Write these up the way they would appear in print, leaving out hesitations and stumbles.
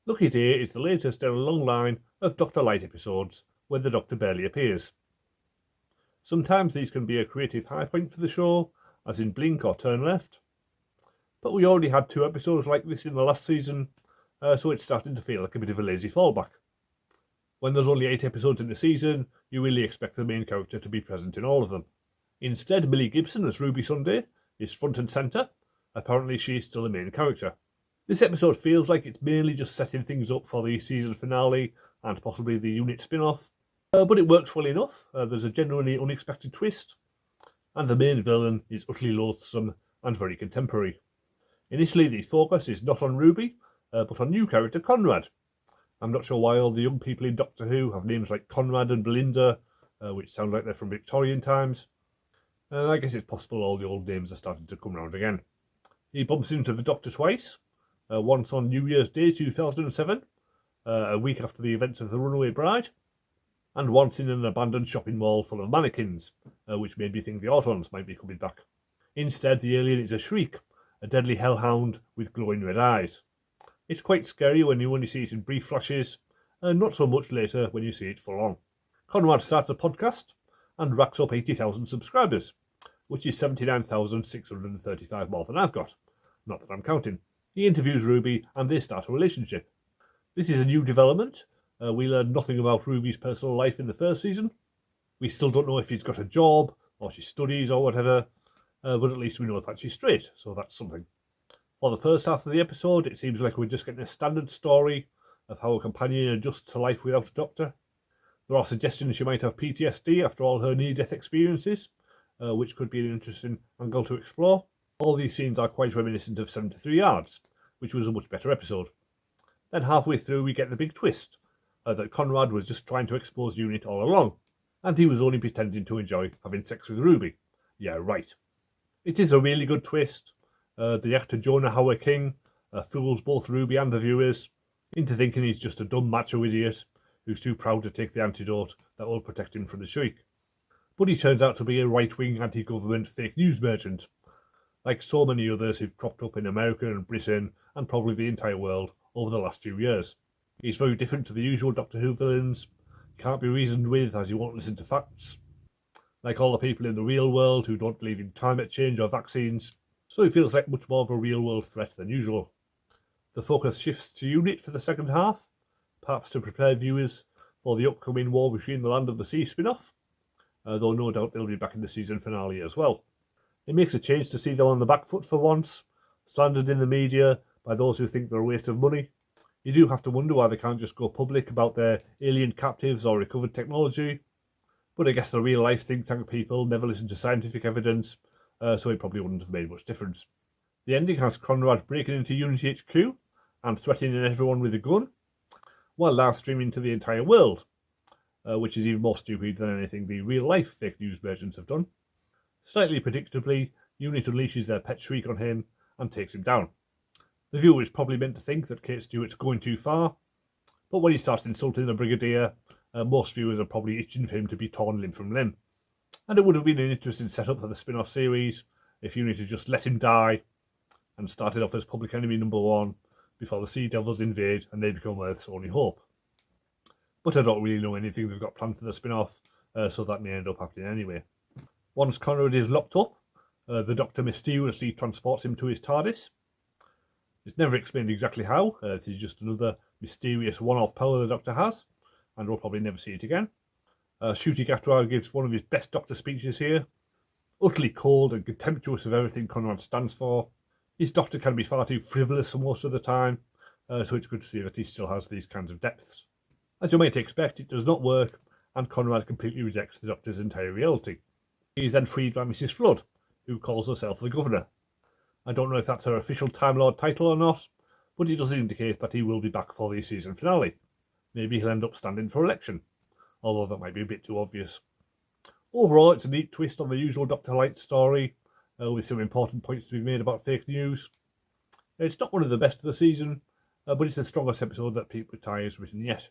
Lucky Day is the latest in a long line of Dr. Light episodes where the Doctor barely appears. Sometimes these can be a creative high point for the show, as in Blink or Turn Left, but we already had 2 episodes like this in the last season, so it's starting to feel like a bit of a lazy fallback. When there's only 8 episodes in the season, you really expect the main character to be present in all of them. Instead, Millie Gibson as Ruby Sunday is front and centre. Apparently she's still the main character. This episode feels like it's mainly just setting things up for the season finale and possibly the unit spin-off, but it works well enough. There's a genuinely unexpected twist, and the main villain is utterly loathsome and very contemporary. Initially, the focus is not on Ruby, but on new character Conrad. I'm not sure why all the young people in Doctor Who have names like Conrad and Belinda, which sound like they're from Victorian times. I guess it's possible all the old names are starting to come round again. He bumps into the Doctor twice, once on New Year's Day 2007, a week after the events of The Runaway Bride, and once in an abandoned shopping mall full of mannequins, which made me think the Autons might be coming back. Instead, the alien is a Shriek, a deadly hellhound with glowing red eyes. It's quite scary when you only see it in brief flashes, and not so much later when you see it full on. Conrad starts a podcast and racks up 80,000 subscribers, which is 79,635 more than I've got. Not that I'm counting. He interviews Ruby and they start a relationship. This is a new development. We learned nothing about Ruby's personal life in the first season. We still don't know if he's got a job or she studies or whatever, but at least we know that she's straight, so that's something. For the first half of the episode, it seems like we're just getting a standard story of how a companion adjusts to life without a doctor. There are suggestions she might have PTSD after all her near-death experiences, which could be an interesting angle to explore. All these scenes are quite reminiscent of 73 Yards, which was a much better episode. Then halfway through we get the big twist, that Conrad was just trying to expose Unit all along, and he was only pretending to enjoy having sex with Ruby. Yeah, right. It is a really good twist. The actor Jonah Hauer-King fools both Ruby and the viewers into thinking he's just a dumb macho idiot who's too proud to take the antidote that will protect him from the Shriek. But he turns out to be a right-wing anti-government fake news merchant, like so many others who've cropped up in America and Britain and probably the entire world over the last few years. He's very different to the usual Doctor Who villains, can't be reasoned with as he won't listen to facts, like all the people in the real world who don't believe in climate change or vaccines, so he feels like much more of a real-world threat than usual. The focus shifts to Unit for the second half, perhaps to prepare viewers for the upcoming War Between the Land and the Sea spin-off, though no doubt they'll be back in the season finale as well. It makes a change to see them on the back foot for once, slandered in the media by those who think they're a waste of money. You do have to wonder why they can't just go public about their alien captives or recovered technology, but I guess the real-life think tank people never listen to scientific evidence, so it probably wouldn't have made much difference. The ending has Conrad breaking into Unity HQ and threatening everyone with a gun, while live streaming to the entire world, which is even more stupid than anything the real-life fake news merchants have done. Slightly predictably, Unit unleashes their pet Shriek on him and takes him down. The viewer is probably meant to think that Kate Stewart's going too far, but when he starts insulting the Brigadier, most viewers are probably itching for him to be torn limb from limb. And it would have been an interesting setup for the spin-off series if Unit had just let him die and started off as public enemy number 1 before the Sea Devils invade and they become Earth's only hope. But I don't really know anything they've got planned for the spin-off, so that may end up happening anyway. Once Conrad is locked up, the Doctor mysteriously transports him to his TARDIS. It's never explained exactly how. This is just another mysterious one-off power the Doctor has, and we'll probably never see it again. Ncuti Gatwa gives one of his best Doctor speeches here, utterly cold and contemptuous of everything Conrad stands for. His Doctor can be far too frivolous for most of the time, so it's good to see that he still has these kinds of depths. As you might expect, it does not work, and Conrad completely rejects the Doctor's entire reality. He is then freed by Mrs. Flood, who calls herself the Governor. I don't know if that's her official Time Lord title or not, but it does indicate that he will be back for the season finale. Maybe he'll end up standing for election, although that might be a bit too obvious. Overall, it's a neat twist on the usual Dr. Light story, with some important points to be made about fake news. It's not one of the best of the season, but it's the strongest episode that Pete Buttai has written yet.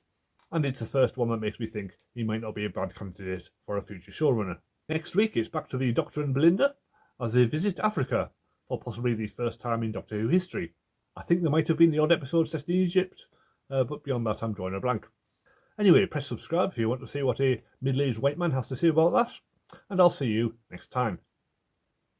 And it's the first one that makes me think he might not be a bad candidate for a future showrunner. Next week, it's back to the Doctor and Belinda as they visit Africa for possibly the first time in Doctor Who history. I think there might have been the odd episode set in Egypt, but beyond that I'm drawing a blank. Anyway, press subscribe if you want to see what a middle-aged white man has to say about that, and I'll see you next time.